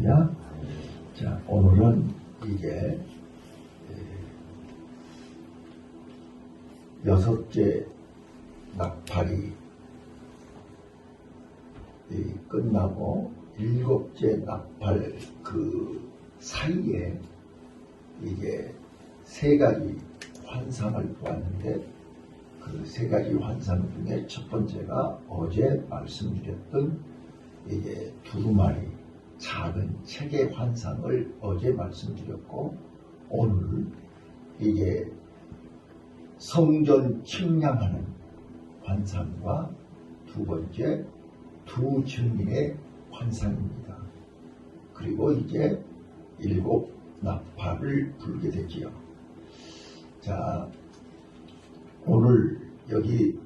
할렐루야. 자, 오늘은 이게 6째 나팔이 끝나고 7째 나팔 그 사이에 이게 3가지 환상을 보았는데, 그 3가지 환상 중에 첫 번째가 어제 말씀드렸던 이게 두루마리 작은 책의 환상을 어제 말씀드렸고, 오늘 이게 성전 측량하는 환상과 두 번째 두 증인의 환상입니다. 그리고 이제 7 나팔을 불게 되지요. 자, 오늘 여기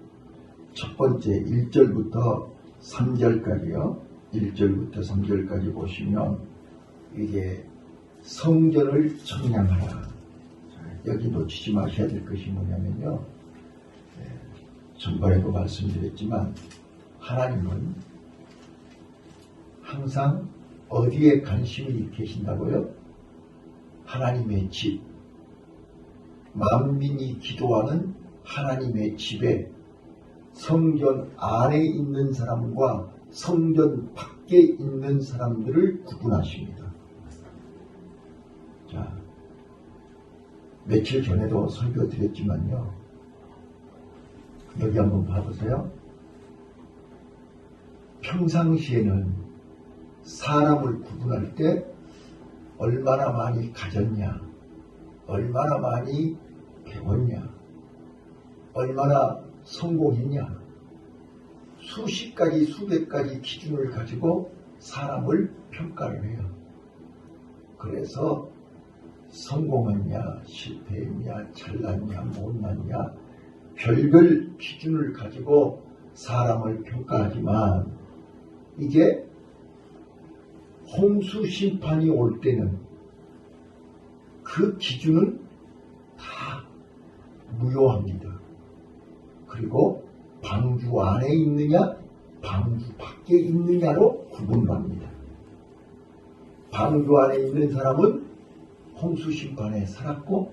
첫 번째 1절부터 3절까지요. 1절부터 3절까지 보시면 이게 성전을 청량하라. 여기 놓치지 마셔야 될 것이 뭐냐면요, 전번에도 말씀드렸지만 하나님은 항상 어디에 관심이 계신다고요? 하나님의 집, 만민이 기도하는 하나님의 집에 성전 안에 있는 사람과 성전 밖에 있는 사람들을 구분하십니다. 자, 며칠 전에도 설교 드렸지만요, 여기 한번 봐보세요. 평상시에는 사람을 구분할 때 얼마나 많이 가졌냐, 얼마나 많이 배웠냐, 얼마나 성공했냐, 수십 가지 수백 가지 기준을 가지고 사람을 평가를 해요. 그래서 성공했냐, 실패했냐, 잘났냐, 못났냐, 별별 기준을 가지고 사람을 평가하지만, 이제 홍수 심판이 올 때는 그 기준은 다 무효합니다. 그리고 방주 안에 있느냐, 방주 밖에 있느냐로 구분합니다. 방주 안에 있는 사람은 홍수 심판에 살았고,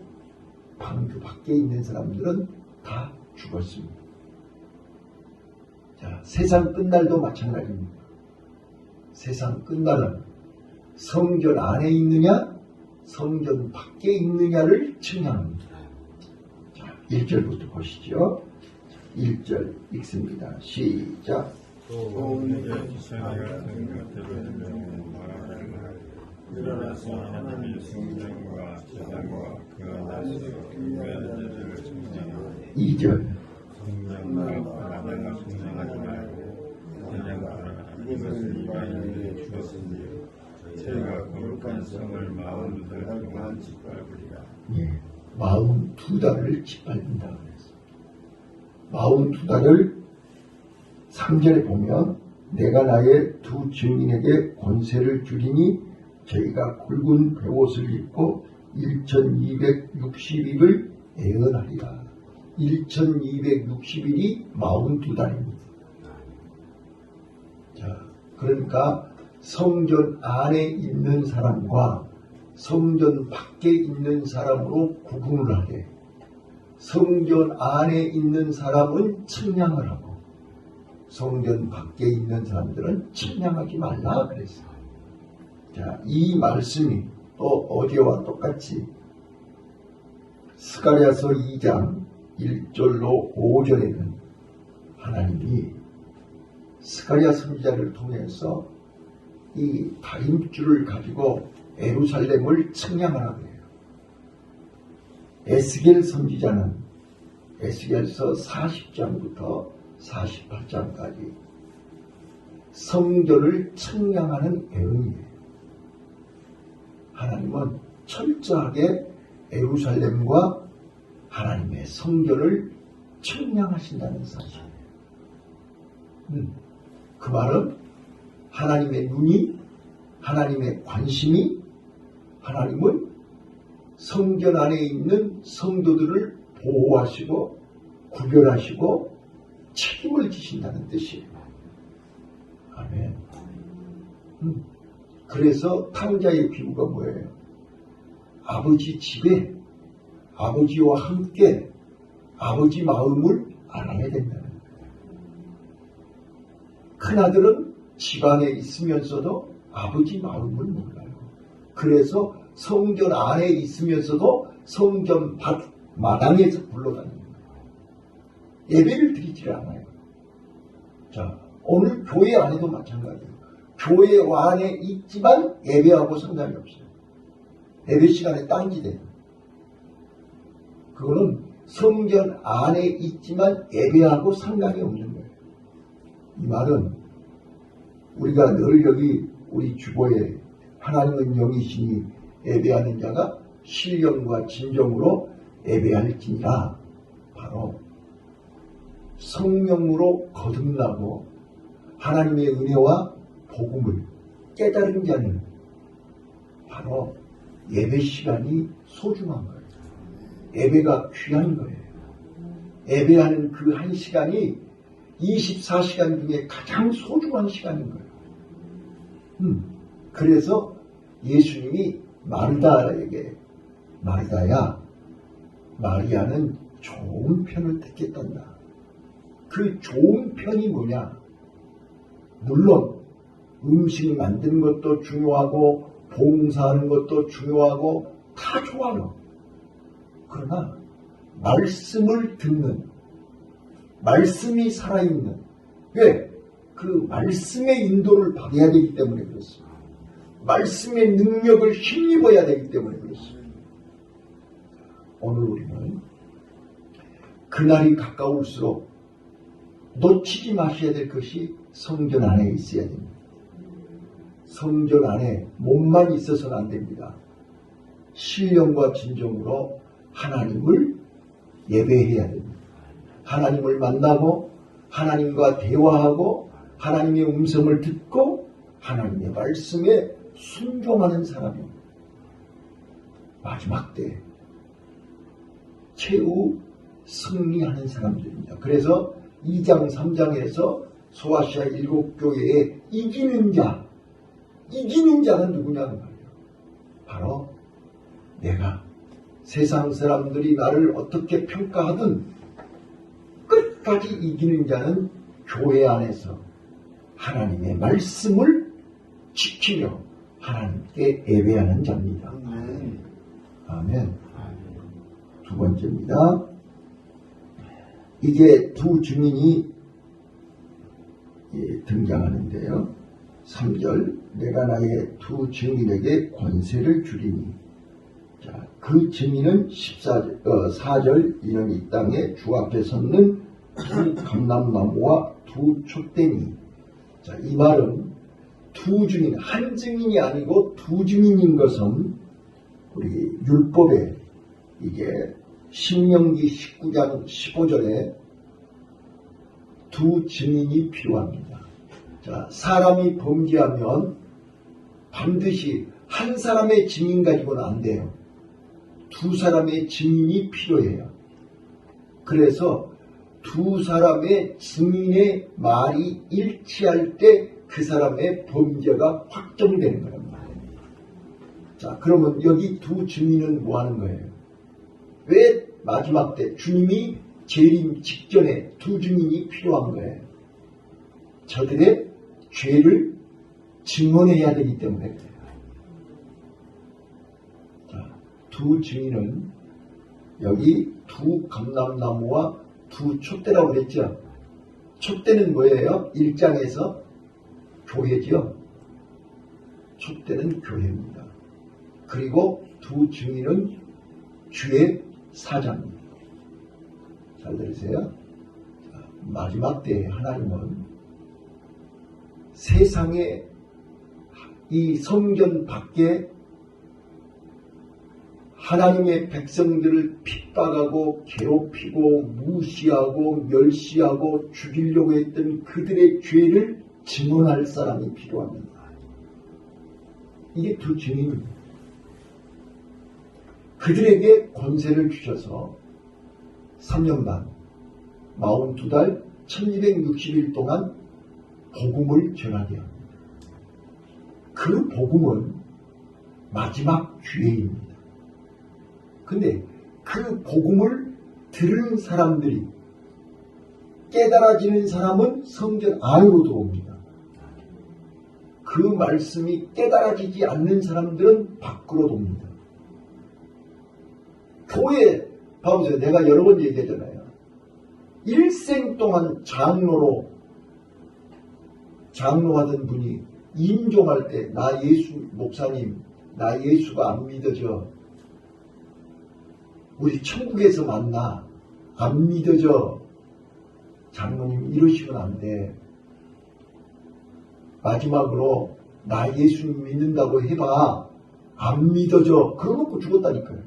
방주 밖에 있는 사람들은 다 죽었습니다. 자, 세상 끝날도 마찬가지입니다. 세상 끝날은 성전 안에 있느냐, 성전 밖에 있느냐를 측량합니다. 자, 1절부터 보시죠. 1절 읽습니다. 시작. 일어나서 하나님의 성전과 제단과 그 안에서 경배하는 자들을 청량하라. 2절. 성전과 바다가 청량하지 말고 청량하라. 이것은 이방인에게 주었으니 제가 거룩한 성을 42달 동안 짓밟으리라. 예, 42달을 짓밟는다 그랬어. 42달을 3절에 보면 내가 나의 두 증인에게 권세를 주리니 저희가 굵은 베옷을 입고 1260일을 애언하리라. 1260일이 42달입니다. 자, 그러니까 성전 안에 있는 사람과 성전 밖에 있는 사람으로 구분을 하되, 성전 안에 있는 사람은 측량을 하고 성전 밖에 있는 사람들은 측량하지 말라 그랬어요. 자, 이 말씀이 또 어제와 똑같이 스가랴서 2장 1절로 5절에는 하나님이 스가랴 선지자를 통해서 이 다림줄을 가지고 예루살렘을 측량하라고 해요. 에스겔 선지자는 에스겔서 40장부터 48장까지 성전을 측량하는 예언이에요. 하나님은 철저하게 예루살렘과 하나님의 성전을 측량하신다는 사실이에요. 그 말은 하나님의 눈이, 하나님의 관심이, 하나님은 성전 안에 있는 성도들을 보호하시고 구별하시고 책임을 지신다는 뜻이에요. 아멘. 그래서 탕자의 비유가 뭐예요? 아버지 집에 아버지와 함께 아버지 마음을 알아야 된다는 거예요. 큰아들은 집안에 있으면서도 아버지 마음을 몰라요. 그래서 성전 안에 있으면서도 성전 밖 마당에서 굴러다니는 거예요. 예배를 드리지 않아요. 자, 오늘 교회 안에도 마찬가지예요. 교회 안에 있지만 예배하고 상관이 없어요. 예배 시간에 딴지돼요. 그거는 성전 안에 있지만 예배하고 상관이 없는 거예요. 이 말은 우리가 늘 여기 우리 주보에 하나님은 영이시니 예배하는 자가 신령과 진정으로 예배할지니라, 바로 성령으로 거듭나고 하나님의 은혜와 복음을 깨달은 자는 바로 예배 시간이 소중한 거예요. 예배가 귀한 거예요. 예배하는 그 한 시간이 24시간 중에 가장 소중한 시간인 거예요. 그래서 예수님이 마르다에게, 마르다야, 마리아는 좋은 편을 택했단다. 그 좋은 편이 뭐냐? 물론 음식 만드는 것도 중요하고 봉사하는 것도 중요하고 다 좋아요. 그러나 말씀을 듣는, 말씀이 살아있는, 왜? 그 말씀의 인도를 받아야 되기 때문에 그렇습니다. 말씀의 능력을 힘입어야 되기 때문에 그렇습니다. 오늘 우리는 그날이 가까울수록 놓치지 마셔야 될 것이 성전 안에 있어야 됩니다. 성전 안에 몸만 있어서는 안 됩니다. 신령과 진정으로 하나님을 예배해야 됩니다. 하나님을 만나고 하나님과 대화하고 하나님의 음성을 듣고 하나님의 말씀에 순종하는 사람이 마지막 때 최후 승리하는 사람들입니다. 그래서 2장 3장에서 소아시아 7교회에 이기는 자는 누구냐는 말이에요. 바로 내가 세상 사람들이 나를 어떻게 평가하든 끝까지 이기는 자는 교회 안에서 하나님의 말씀을 지키며 하나님께 예배하는 자입니다. 아멘. 두 번째입니다. 이제 두 증인이 등장하는데요. 3절, 내가 나의 두 증인에게 권세를 주리니. 자, 그 증인은 4절, 이는 이 땅에 주 앞에 섰는 두 감람나무와 두 촛대니. 자, 이 말은 두 증인, 한 증인이 아니고 두 증인인 것은 우리 율법에 이게 신명기 19장 15절에 두 증인이 필요합니다. 자, 사람이 범죄하면 반드시 한 사람의 증인 가지고는 안 돼요. 두 사람의 증인이 필요해요. 그래서 두 사람의 증인의 말이 일치할 때 그 사람의 범죄가 확정되는 거란 말이에요. 자, 그러면 여기 두 증인은 뭐 하는 거예요? 왜 마지막 때 주님이 재림 직전에 두 증인이 필요한 거예요? 저들의 죄를 증언해야 되기 때문에 그래요. 자, 두 증인은 여기 두 감람나무와 두 촛대라고 그랬죠. 촛대는 뭐예요? 1장에서 교회죠. 촛대는 교회입니다. 그리고 두 증인은 주의 사자입니다. 잘 들으세요. 마지막 때에 하나님은 세상에 이 성전 밖에 하나님의 백성들을 핍박하고 괴롭히고 무시하고 멸시하고 죽이려고 했던 그들의 죄를 증언할 사람이 필요합니다. 이게 두 증인입니다. 그들에게 권세를 주셔서 3년 반, 42달, 1260일 동안 복음을 전하게 합니다. 그 복음은 마지막 기회입니다. 근데 그 복음을 들은 사람들이 깨달아지는 사람은 성전 안으로 들어옵니다. 그 말씀이 깨달아지지 않는 사람들은 밖으로 돕니다. 교회 봐보세요. 내가 여러 번 얘기하잖아요. 일생 동안 장로하던 분이 임종할 때 나 예수 목사님 나 예수가 안 믿어져. 우리 천국에서 만나. 안 믿어져. 장로님 이러시면 안 돼. 마지막으로 나 예수 믿는다고 해봐. 안 믿어져. 그러놓고 죽었다니까요.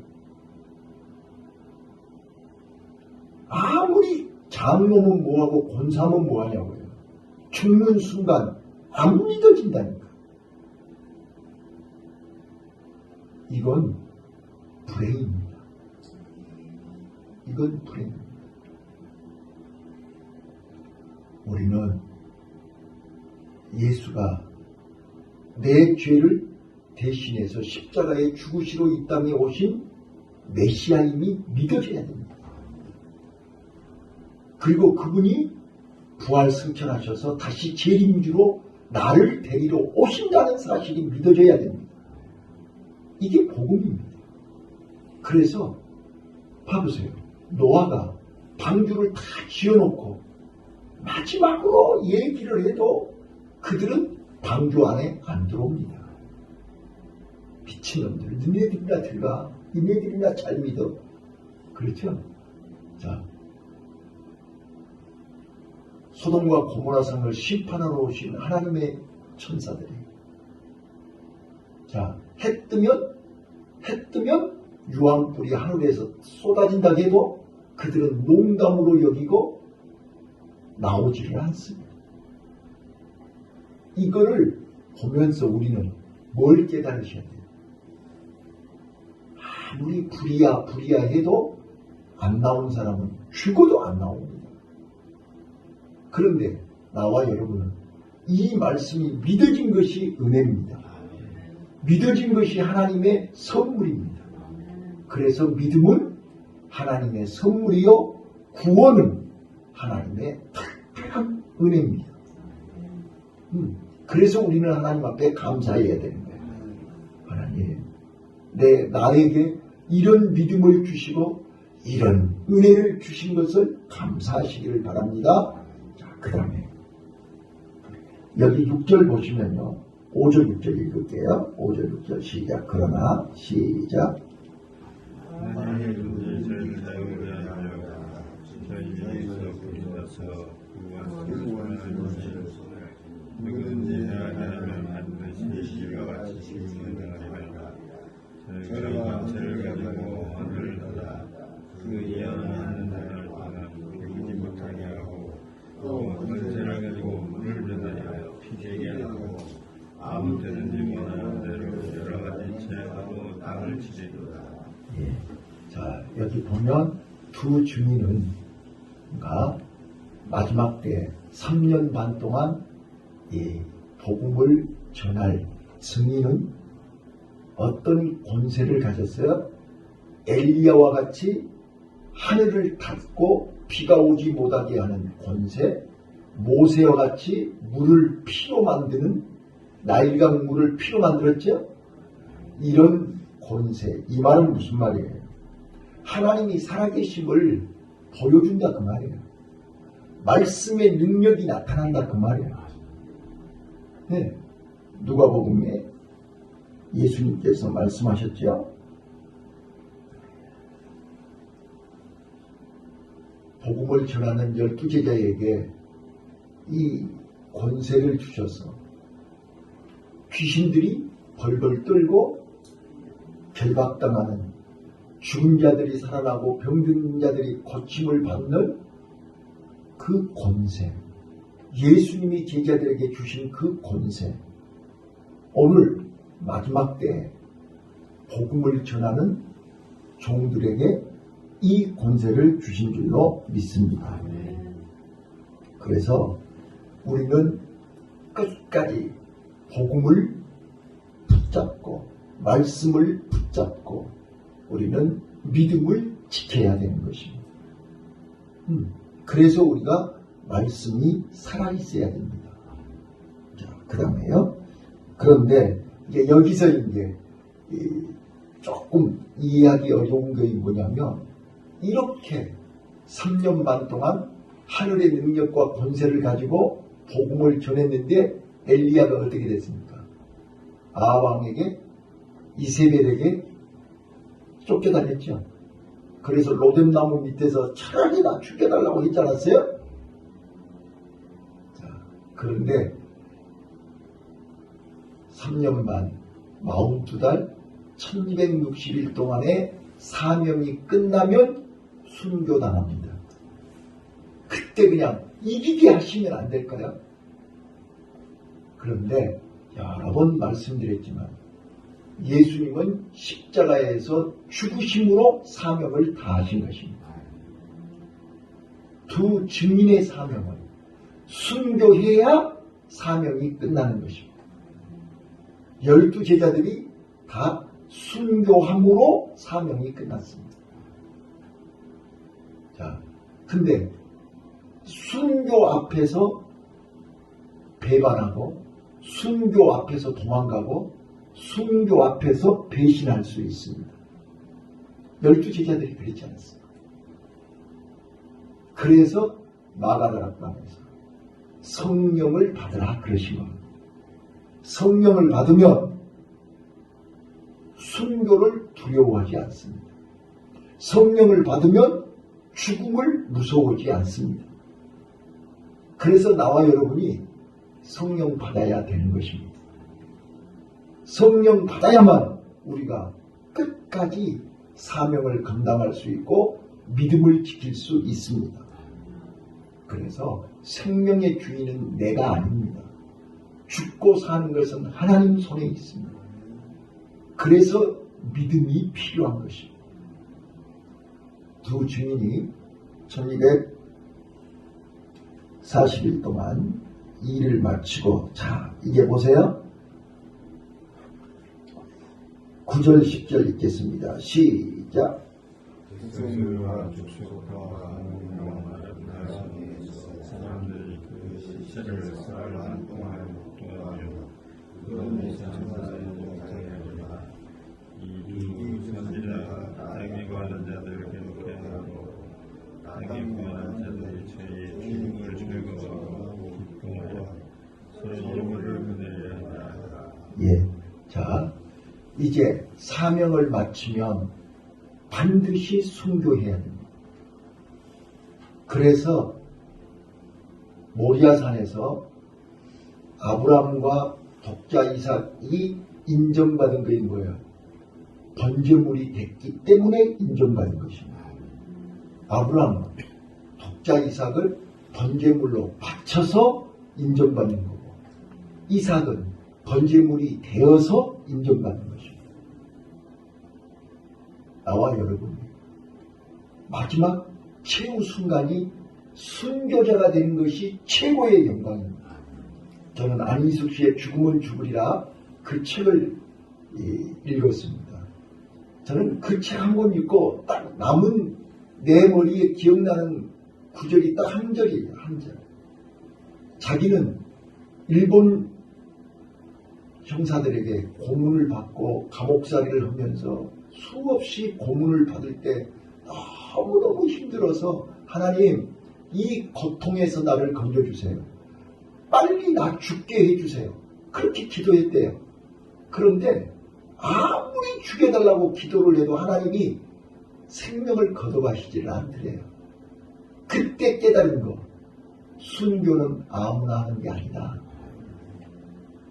아무리 장로면 뭐하고 권사면 뭐하냐고요. 죽는 순간 안 믿어진다니까. 이건 불행입니다. 이건 불행입니다. 우리는 예수가 내 죄를 대신해서 십자가에 죽으시러 이 땅에 오신 메시아임이 믿어져야 됩니다. 그리고 그분이 부활 승천하셔서 다시 재림주로 나를 데리러 오신다는 사실이 믿어져야 됩니다. 이게 복음입니다. 그래서 봐보세요. 노아가 방주를 다 지어놓고 마지막으로 얘기를 해도 그들은 방주 안에 안 들어옵니다. 미친놈들, 니네들이나 들어가. 니네들이나 잘 믿어. 그렇죠? 자, 소돔과 고모라 성을 심판하러 오신 하나님의 천사들이, 자, 해 뜨면 유황불이 하늘에서 쏟아진다 해도 그들은 농담으로 여기고 나오지를 않습니다. 이거를 보면서 우리는 뭘 깨달으셔야 돼요? 아무리 불이야 해도 안 나온 사람은 죽어도 안 나옵니다. 그런데 나와 여러분은 이 말씀이 믿어진 것이 은혜입니다. 믿어진 것이 하나님의 선물입니다. 그래서 믿음은 하나님의 선물이요, 구원은 하나님의 특별한 은혜입니다. 그래서 우리는 하나님 앞에 감사해야 되는 거예요. 하나님, 나에게 이런 믿음을 주시고 이런 은혜를 주신 것을 감사하시기를 바랍니다. 자, 그 다음에 여기 6절 보시면요, 5절 6절 읽을게요. 5절 6절 시작. 그러나 시작. 하나님의 존재를 자유하게 하려 저희에게서 부르셔서 구원을 주시옵소서. 누구든지 행하려면 반드시 이와 같이 시행하리라. 저희가 감체를 가지고 언을 닫아 그 예언하는 자를 떠나 배우지 못하게 하고 또 번제를 가지고 물을 전하게 하여 피되게 하고 아무 때든지 원하는 대로 여러 가지 죄악으로 땅을 치리로다. 예. 자, 여기 보면 두 증인은 마지막 때 3년 반 동안 이 복음을 전할 증인은 어떤 권세를 가졌어요? 엘리야와 같이 하늘을 닫고 비가 오지 못하게 하는 권세, 모세와 같이 물을 피로 만드는, 나일강 물을 피로 만들었죠? 이런 권세. 이 말은 무슨 말이에요? 하나님이 살아계심을 보여준다 그 말이에요. 말씀의 능력이 나타난다 그 말이에요. 네. 누가복음에 예수님께서 말씀하셨죠. 복음을 전하는 12제자에게 이 권세를 주셔서 귀신들이 벌벌 떨고 결박당하는, 죽은 자들이 살아나고 병든 자들이 고침을 받는 그 권세, 예수님이 제자들에게 주신 그 권세, 오늘 마지막 때 복음을 전하는 종들에게 이 권세를 주신 줄로 믿습니다. 그래서 우리는 끝까지 복음을 붙잡고 말씀을 붙잡고 우리는 믿음을 지켜야 되는 것입니다. 그래서 우리가 말씀이 살아있어야 됩니다. 자, 그 다음에요. 그런데 이제 여기서 이제 조금 이해하기 어려운 것이 뭐냐면 이렇게 3년 반 동안 하늘의 능력과 권세를 가지고 복음을 전했는데 엘리야가 어떻게 됐습니까? 아합왕에게 이세벨에게 쫓겨다녔죠. 그래서 로뎀나무 밑에서 차라리 나 죽여달라고 했지 않았어요? 자, 그런데 3년 반 42달 1260일 동안의 사명이 끝나면 순교당합니다. 그때 그냥 이기게 하시면 안 될까요? 그런데 여러 번 말씀드렸지만 예수님은 십자가에서 죽으심으로 사명을 다하신 것입니다. 두 증인의 사명을 순교해야 사명이 끝나는 것입니다. 12제자들이 다 순교함으로 사명이 끝났습니다. 자, 근데 순교 앞에서 배반하고 순교 앞에서 도망가고 순교 앞에서 배신할 수 있습니다. 12제자들이 그렇지 않았습니까? 그래서 마가다락방에서 성령을 받으라 그러신 겁니다. 성령을 받으면 순교를 두려워하지 않습니다. 성령을 받으면 죽음을 무서워하지 않습니다. 그래서 나와 여러분이 성령 받아야 되는 것입니다. 성령 받아야만 우리가 끝까지 사명을 감당할 수 있고 믿음을 지킬 수 있습니다. 그래서 생명의 주인은 내가 아닙니다. 죽고 사는 것은 하나님 손에 있습니다. 그래서 믿음이 필요한 것입니다. 두 증인이 1240일 동안 일을 마치고, 자, 이제 보세요. 9절 10절 읽겠습니다. 시작. 스스로가 죽수가 사람들이 그 시체를 사흘 동안 동하며 그런 이상사를 못하였으나 이두 선지자가 땅에 구하는 자들을 괴롭게 하고 땅에 구하는 자들이 저희 죽음을 즐거워하고 기뻐하여 서로 눈물을 흘리려 한다. 예, 자, 이제 사명을 마치면 반드시 순교해야 됩니다. 그래서 모리아산에서 아브라함과 독자 이삭이 인정받은 것이 뭐예요? 번제물이 됐기 때문에 인정받은 것입니다. 아브라함은 독자 이삭을 번제물로 바쳐서 인정받는 거고, 이삭은 번제물이 되어서 인정받는 것입니다. 나와 여러분이 마지막 최후 순간이 순교자가 되는 것이 최고의 영광입니다. 저는 안희숙 씨의 죽음은 죽으리라 그 책을 읽었습니다. 저는 그 책 한 권 읽고 딱 남은 내 머리에 기억나는 구절이 딱 한 절이에요. 한 절. 자기는 일본 형사들에게 고문을 받고 감옥살이를 하면서 수없이 고문을 받을 때 너무너무 힘들어서 하나님, 이 고통에서 나를 건져주세요. 빨리 나 죽게 해주세요. 그렇게 기도했대요. 그런데 아무리 죽여달라고 기도를 해도 하나님이 생명을 걷어가시지를 않더래요. 그때 깨달은 거, 순교는 아무나 하는 게 아니다.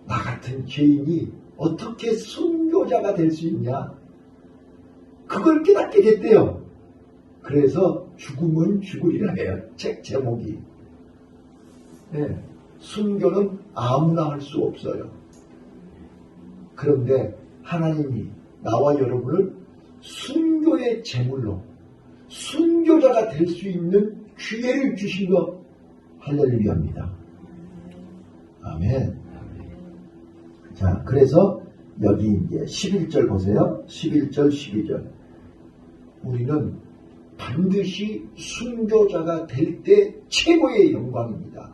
나 같은 죄인이 어떻게 순교자가 될 수 있냐? 그걸 깨닫게 됐대요. 그래서 죽음은 죽으리라 해요. 책 제목이. 네, 순교는 아무나 할 수 없어요. 그런데 하나님이 나와 여러분을 순교의 제물로 순교자가 될 수 있는 기회를 주신 것 할렐루야입니다. 아멘. 자, 그래서 여기 이제 11절 보세요. 11절, 12절. 우리는 반드시 순교자가 될 때 최고의 영광입니다.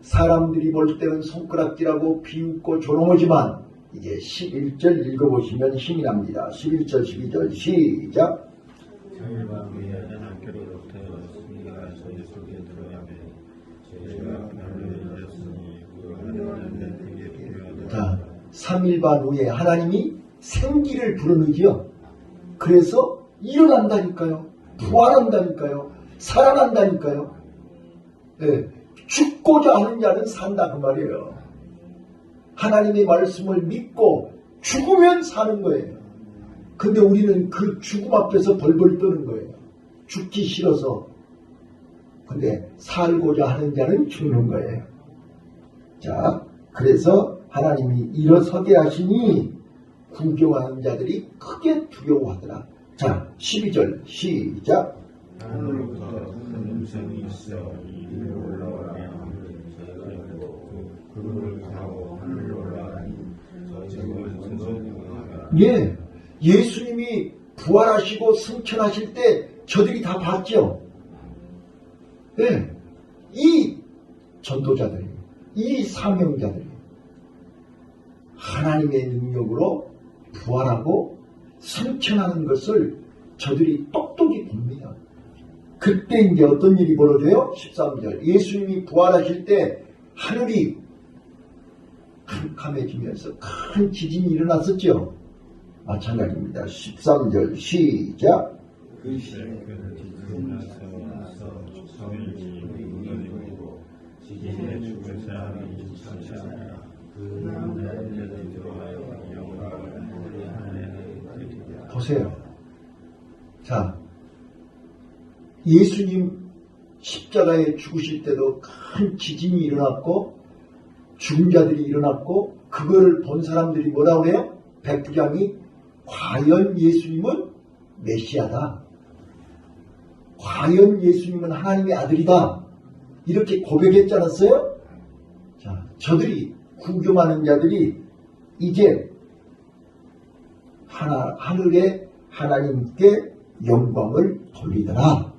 사람들이 볼 때는 손가락질하고 비웃고 조롱하지만 이제 11절 읽어보시면 힘이 납니다. 11절, 12절 시작. 자일과 그의 학교로부터 승리가 저희 속에 들어가며 저희가 별로 잃었으니 그 하나님은 되게 필요하다. 자, 3일반 후에 하나님이 생기를 부르는지요. 그래서 일어난다니까요. 부활한다니까요. 살아난다니까요. 네, 죽고자 하는 자는 산다 그 말이에요. 하나님의 말씀을 믿고 죽으면 사는 거예요. 근데 우리는 그 죽음 앞에서 벌벌 떠는 거예요. 죽기 싫어서. 근데 살고자 하는 자는 죽는 거예요. 자, 그래서 하나님이 일어서게 하시니 구경하는 자들이 크게 두려워하더라. 자, 12절 시작. 하늘로부터 큰 음성이 있어 이리로 올라오며 그를 가고 하늘로 올라가니 저쪽은 천성부가 예, 예수님이 부활하시고 승천하실 때 저들이 다 봤죠. 예, 이 전도자들이, 이 사명자들이 하나님의 능력으로 부활하고 승천하는 것을 저들이 똑똑히 봅니다. 그때 이제 어떤 일이 벌어져요? 13절. 예수님이 부활하실 때 하늘이 캄캄해지면서 큰 지진이 일어났었죠. 마찬가지입니다. 13절 시작. 그 시에 그 지진이 나서 성이 무너지고 지진에 죽은 사람이 천천하라. 그 남자들이 들어와요 영광을 하나님께 드리라. 보세요. 자, 예수님 십자가에 죽으실 때도 큰 지진이 일어났고 죽은 자들이 일어났고 그거를 본 사람들이 뭐라고 해요? 백부장이 과연 예수님은 메시아다. 과연 예수님은 하나님의 아들이다. 이렇게 고백했지 않았어요? 자, 저들이 구경하는 자들이 이제 하늘에 하나님께 영광을 돌리더라.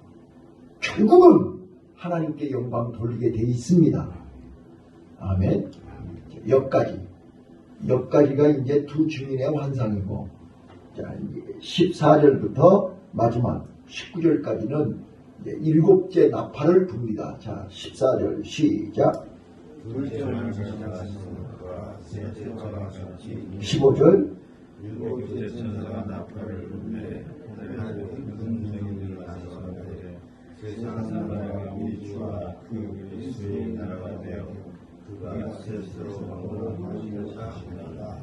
결국은 하나님께 영광 돌리게 돼 있습니다. 아멘. 여기까지가 이제 두 증인의 환상이고, 자, 이제 14절부터 마지막 19절까지는 일곱째 나팔을 붑니다. 자, 14절 시작. 15절. 일곱째 천사가 나팔을 불매 하늘하고 큰 성이 나서 세상 나라가 우리 주와 그 그리스도의 나라가 되어 그가 스스로 왕으로 하시리라.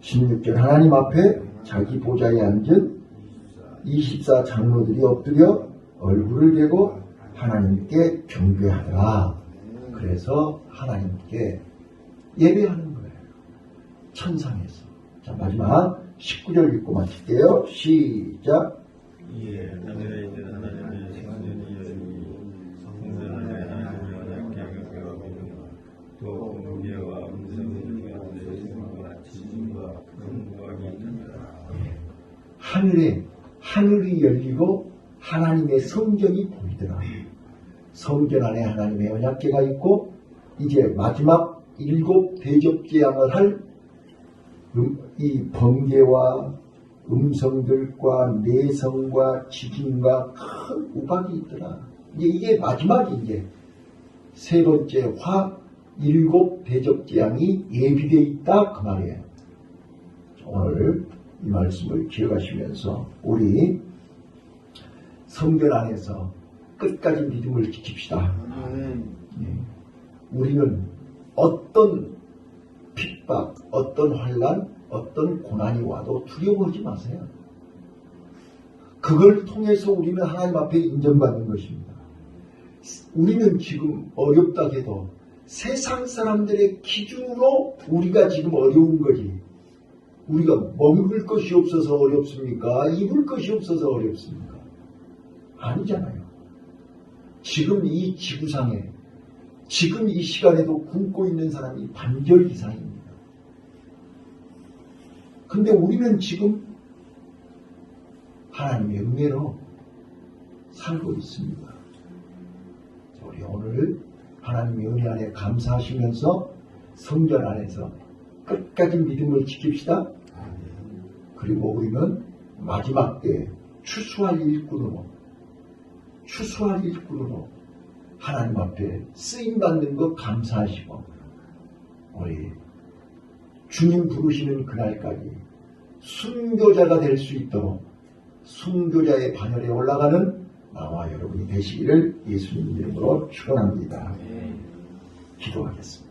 16절. 하나님 앞에 자기 보좌에 앉은 24 장로들이 엎드려 얼굴을 대고 하나님께 경배하더라. 그래서 하나님께 예배하는 거예요. 천상에서. 자, 마지막 19절 읽고 마칠게요. 시작. 이에 하늘에 있는 하나님의 생전이 열리니 성전 안에 하나님의 약궤가 되어오며 또 무게와 음성이 가운데 생과 지진과 큰 무악이 있느니라. 하늘이 열리고 하나님의 성전이 보이더라. 성전 안에 하나님의 언약궤가 있고 이제 마지막 일곱 대접재앙을 할 이 번개와 음성들과 내성과 지진과 큰 우박이 있더라. 이게 마지막이 이제 세 번째 일곱 대접재앙이 예비되어 있다 그 말이에요. 오늘 이 말씀을 기억하시면서 우리 성전 안에서 끝까지 믿음을 지킵시다. 우리는 어떤 핍박, 어떤 환난, 어떤 고난이 와도 두려워하지 마세요. 그걸 통해서 우리는 하나님 앞에 인정받는 것입니다. 우리는 지금 어렵다 해도 세상 사람들의 기준으로 우리가 지금 어려운 거지. 우리가 먹을 것이 없어서 어렵습니까? 입을 것이 없어서 어렵습니까? 아니잖아요. 지금 이 지구상에 지금 이 시간에도 굶고 있는 사람이 반절 이상입니다. 근데 우리는 지금 하나님의 은혜로 살고 있습니다. 우리 오늘 하나님의 은혜 안에 감사하시면서 성전 안에서 끝까지 믿음을 지킵시다. 그리고 우리는 마지막 때에 추수할 일꾼으로 하나님 앞에 쓰임받는 것 감사하시고 우리 주님 부르시는 그날까지 순교자가 될 수 있도록 순교자의 반열에 올라가는 나와 여러분이 되시기를 예수님 이름으로 축원합니다. 기도하겠습니다.